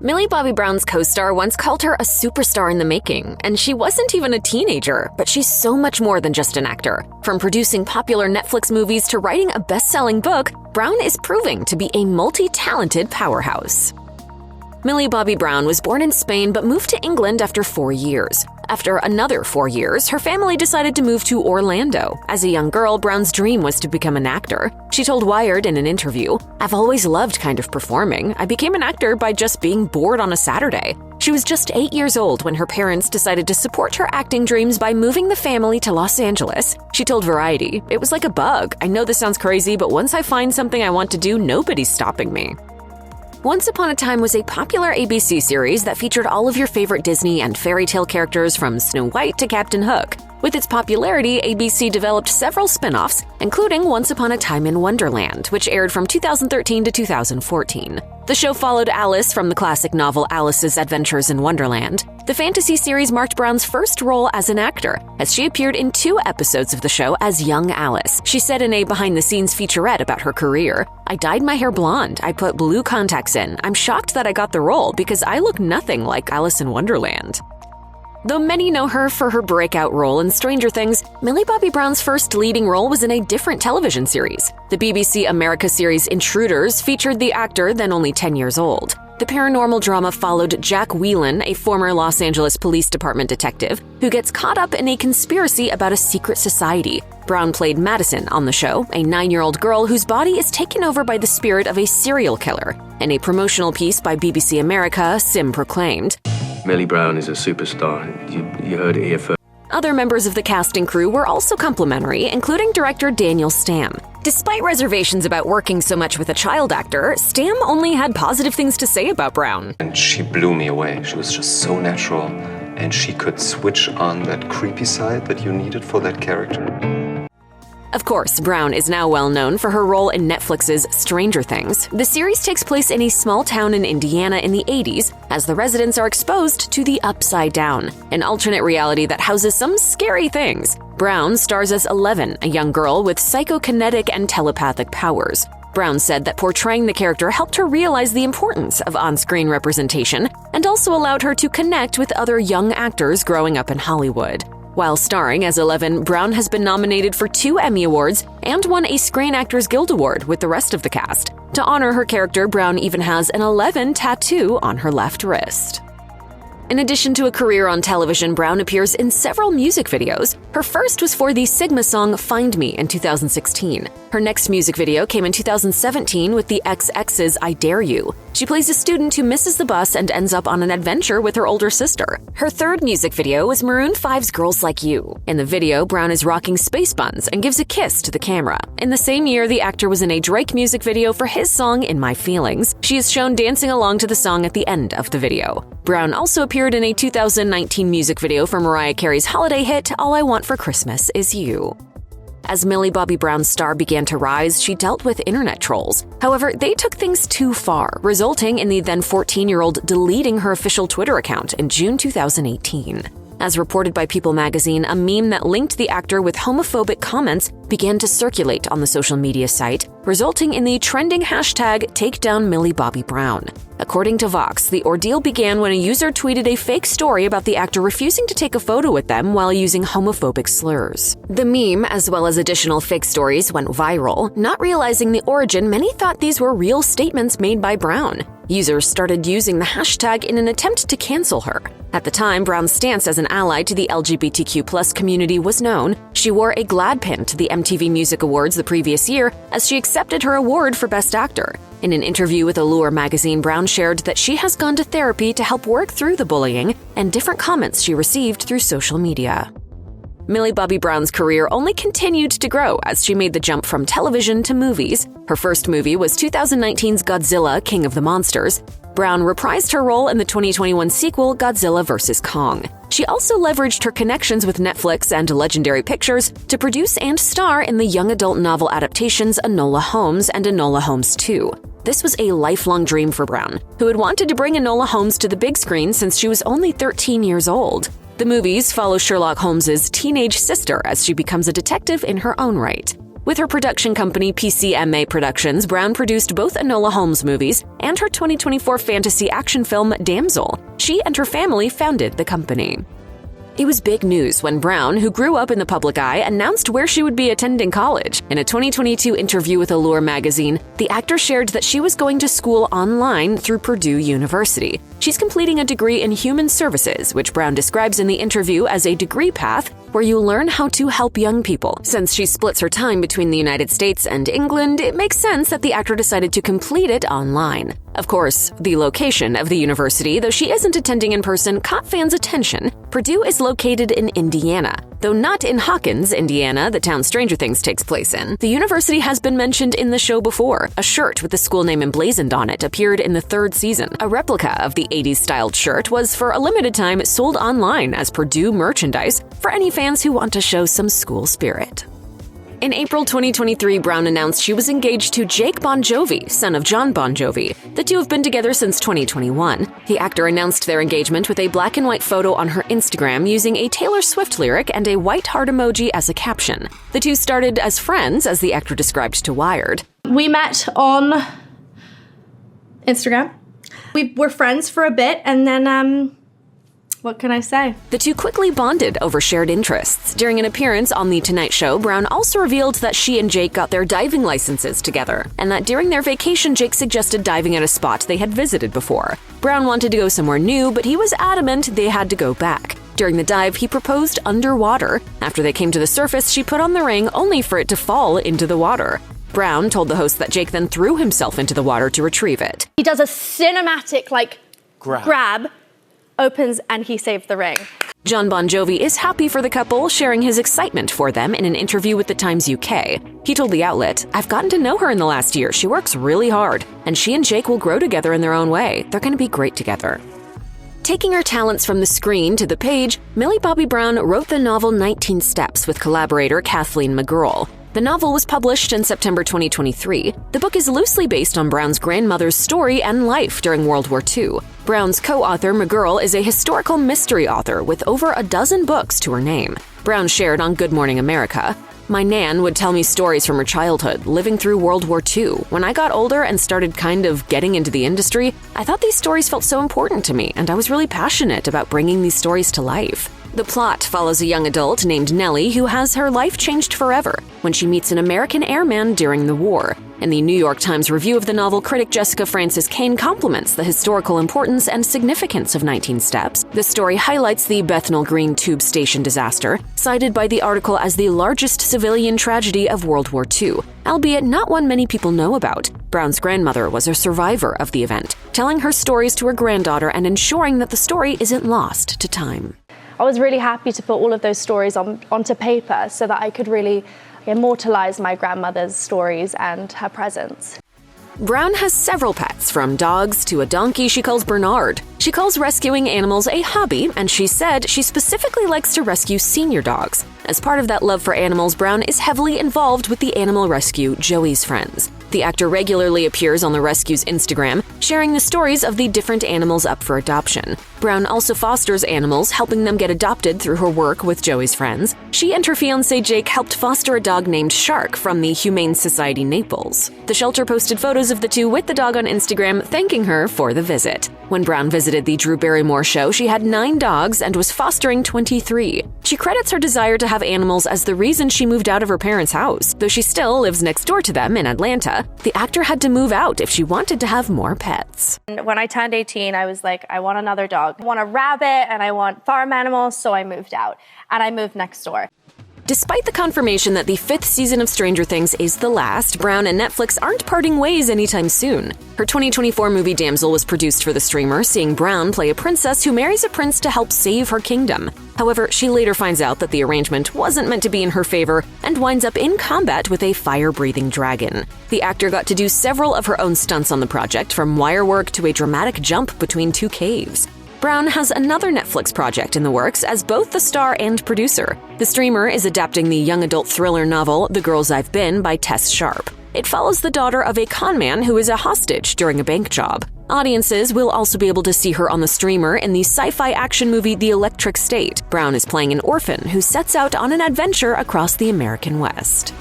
Millie Bobby Brown's co-star once called her a superstar in the making, and she wasn't even a teenager, but she's so much more than just an actor. From producing popular Netflix movies to writing a best-selling book, Brown is proving to be a multi-talented powerhouse. Millie Bobby Brown was born in Spain but moved to England after 4 years. After another 4 years, her family decided to move to Orlando. As a young girl, Brown's dream was to become an actor. She told Wired in an interview, "I've always loved kind of performing. I became an actor by just being bored on a Saturday." She was just 8 years old when her parents decided to support her acting dreams by moving the family to Los Angeles. She told Variety, "It was like a bug. I know this sounds crazy, but once I find something I want to do, nobody's stopping me." Once Upon a Time was a popular ABC series that featured all of your favorite Disney and fairy tale characters from Snow White to Captain Hook. With its popularity, ABC developed several spin-offs, including Once Upon a Time in Wonderland, which aired from 2013 to 2014. The show followed Alice from the classic novel Alice's Adventures in Wonderland. The fantasy series marked Brown's first role as an actor, as she appeared in 2 episodes of the show as young Alice. She said in a behind-the-scenes featurette about her career, "I dyed my hair blonde. I put blue contacts in. I'm shocked that I got the role because I look nothing like Alice in Wonderland." Though many know her for her breakout role in Stranger Things, Millie Bobby Brown's first leading role was in a different television series. The BBC America series Intruders featured the actor, then only 10 years old. The paranormal drama followed Jack Whelan, a former Los Angeles Police Department detective, who gets caught up in a conspiracy about a secret society. Brown played Madison on the show, a 9-year-old girl whose body is taken over by the spirit of a serial killer. In a promotional piece by BBC America, Sim proclaimed, "Millie Brown is a superstar. You heard it here first." Other members of the cast and crew were also complimentary, including director Daniel Stamm. Despite reservations about working so much with a child actor, Stamm only had positive things to say about Brown. And she blew me away. She was just so natural, and she could switch on that creepy side that you needed for that character. Of course, Brown is now well known for her role in Netflix's Stranger Things. The series takes place in a small town in Indiana in the 80s, as the residents are exposed to the Upside Down, an alternate reality that houses some scary things. Brown stars as 11, a young girl with psychokinetic and telepathic powers. Brown said that portraying the character helped her realize the importance of on-screen representation and also allowed her to connect with other young actors growing up in Hollywood. While starring as 11, Brown has been nominated for 2 Emmy Awards and won a Screen Actors Guild Award with the rest of the cast. To honor her character, Brown even has an 11 tattoo on her left wrist. In addition to a career on television, Brown appears in several music videos. Her first was for the Sigma song Find Me in 2016. Her next music video came in 2017 with the XX's I Dare You. She plays a student who misses the bus and ends up on an adventure with her older sister. Her third music video was Maroon 5's Girls Like You. In the video, Brown is rocking space buns and gives a kiss to the camera. In the same year, the actor was in a Drake music video for his song In My Feelings. She is shown dancing along to the song at the end of the video. Brown also appeared in a 2019 music video for Mariah Carey's holiday hit All I Want for Christmas Is You. As Millie Bobby Brown's star began to rise, she dealt with internet trolls. However, they took things too far, resulting in the then 14-year-old deleting her official Twitter account in June 2018. As reported by People magazine, a meme that linked the actor with homophobic comments began to circulate on the social media site, resulting in the trending hashtag #TakeDownMillieBobbyBrown. According to Vox, the ordeal began when a user tweeted a fake story about the actor refusing to take a photo with them while using homophobic slurs. The meme, as well as additional fake stories, went viral. Not realizing the origin, many thought these were real statements made by Brown. Users started using the hashtag in an attempt to cancel her. At the time, Brown's stance as an ally to the LGBTQ+ community was known. She wore a glad pin to the MTV Music Awards the previous year as she accepted her award for Best Actor. In an interview with Allure magazine, Brown shared that she has gone to therapy to help work through the bullying and different comments she received through social media. Millie Bobby Brown's career only continued to grow as she made the jump from television to movies. Her first movie was 2019's Godzilla, King of the Monsters. Brown reprised her role in the 2021 sequel, Godzilla vs. Kong. She also leveraged her connections with Netflix and Legendary Pictures to produce and star in the young adult novel adaptations Enola Holmes and Enola Holmes 2. This was a lifelong dream for Brown, who had wanted to bring Enola Holmes to the big screen since she was only 13 years old. The movies follow Sherlock Holmes's teenage sister as she becomes a detective in her own right. With her production company PCMA Productions, Brown produced both Enola Holmes movies and her 2024 fantasy action film Damsel. She and her family founded the company. It was big news when Brown, who grew up in the public eye, announced where she would be attending college. In a 2022 interview with Allure magazine, the actor shared that she was going to school online through Purdue University. She's completing a degree in human services, which Brown describes in the interview as a degree path where you learn how to help young people. Since she splits her time between the United States and England, it makes sense that the actor decided to complete it online. Of course, the location of the university, though she isn't attending in person, caught fans' attention. Purdue is located in Indiana, though not in Hawkins, Indiana, the town Stranger Things takes place in. The university has been mentioned in the show before. A shirt with the school name emblazoned on it appeared in the 3rd season. A replica of the 80s-styled shirt was, for a limited time, sold online as Purdue merchandise for any fans who want to show some school spirit. In April 2023, Brown announced she was engaged to Jake Bon Jovi, son of John Bon Jovi. The two have been together since 2021. The actor announced their engagement with a black and white photo on her Instagram using a Taylor Swift lyric and a white heart emoji as a caption. The two started as friends, as the actor described to Wired. We met on Instagram. We were friends for a bit, and then, what can I say? The two quickly bonded over shared interests. During an appearance on The Tonight Show, Brown also revealed that she and Jake got their diving licenses together, and that during their vacation, Jake suggested diving at a spot they had visited before. Brown wanted to go somewhere new, but he was adamant they had to go back. During the dive, he proposed underwater. After they came to the surface, she put on the ring only for it to fall into the water. Brown told the host that Jake then threw himself into the water to retrieve it. He does a cinematic, grab, opens, and he saved the ring. John Bon Jovi is happy for the couple, sharing his excitement for them in an interview with The Times UK. He told the outlet, "I've gotten to know her in the last year. She works really hard, and she and Jake will grow together in their own way. They're going to be great together." Taking her talents from the screen to the page, Millie Bobby Brown wrote the novel 19 Steps with collaborator Kathleen McGurl. The novel was published in September 2023. The book is loosely based on Brown's grandmother's story and life during World War II. Brown's co-author, McGurl, is a historical mystery author with over a dozen books to her name. Brown shared on Good Morning America, "My Nan would tell me stories from her childhood, living through World War II. When I got older and started kind of getting into the industry, I thought these stories felt so important to me, and I was really passionate about bringing these stories to life." The plot follows a young adult named Nellie who has her life changed forever when she meets an American airman during the war. In the New York Times review of the novel, critic Jessica Francis Kane compliments the historical importance and significance of 19 Steps. The story highlights the Bethnal Green tube station disaster, cited by the article as the largest civilian tragedy of World War II, albeit not one many people know about. Brown's grandmother was a survivor of the event, telling her stories to her granddaughter and ensuring that the story isn't lost to time. I was really happy to put all of those stories onto paper so that I could really immortalize my grandmother's stories and her presence. Brown has several pets, from dogs to a donkey she calls Bernard. She calls rescuing animals a hobby, and she said she specifically likes to rescue senior dogs. As part of that love for animals, Brown is heavily involved with the animal rescue Joey's Friends. The actor regularly appears on the rescue's Instagram, sharing the stories of the different animals up for adoption. Brown also fosters animals, helping them get adopted through her work with Joey's Friends. She and her fiancé Jake helped foster a dog named Shark from the Humane Society Naples. The shelter posted photos of the two with the dog on Instagram, thanking her for the visit. When Brown visited the Drew Barrymore show, she had 9 dogs and was fostering 23. She credits her desire to have animals as the reason she moved out of her parents' house. Though she still lives next door to them in Atlanta, the actor had to move out if she wanted to have more pets. When I turned 18, I was like, I want another dog. I want a rabbit and I want farm animals, so I moved out. And I moved next door. Despite the confirmation that the 5th season of Stranger Things is the last, Brown and Netflix aren't parting ways anytime soon. Her 2024 movie Damsel was produced for the streamer, seeing Brown play a princess who marries a prince to help save her kingdom. However, she later finds out that the arrangement wasn't meant to be in her favor and winds up in combat with a fire-breathing dragon. The actor got to do several of her own stunts on the project, from wire work to a dramatic jump between 2 caves. Brown has another Netflix project in the works as both the star and producer. The streamer is adapting the young adult thriller novel The Girls I've Been by Tess Sharp. It follows the daughter of a con man who is a hostage during a bank job. Audiences will also be able to see her on the streamer in the sci-fi action movie The Electric State. Brown is playing an orphan who sets out on an adventure across the American West.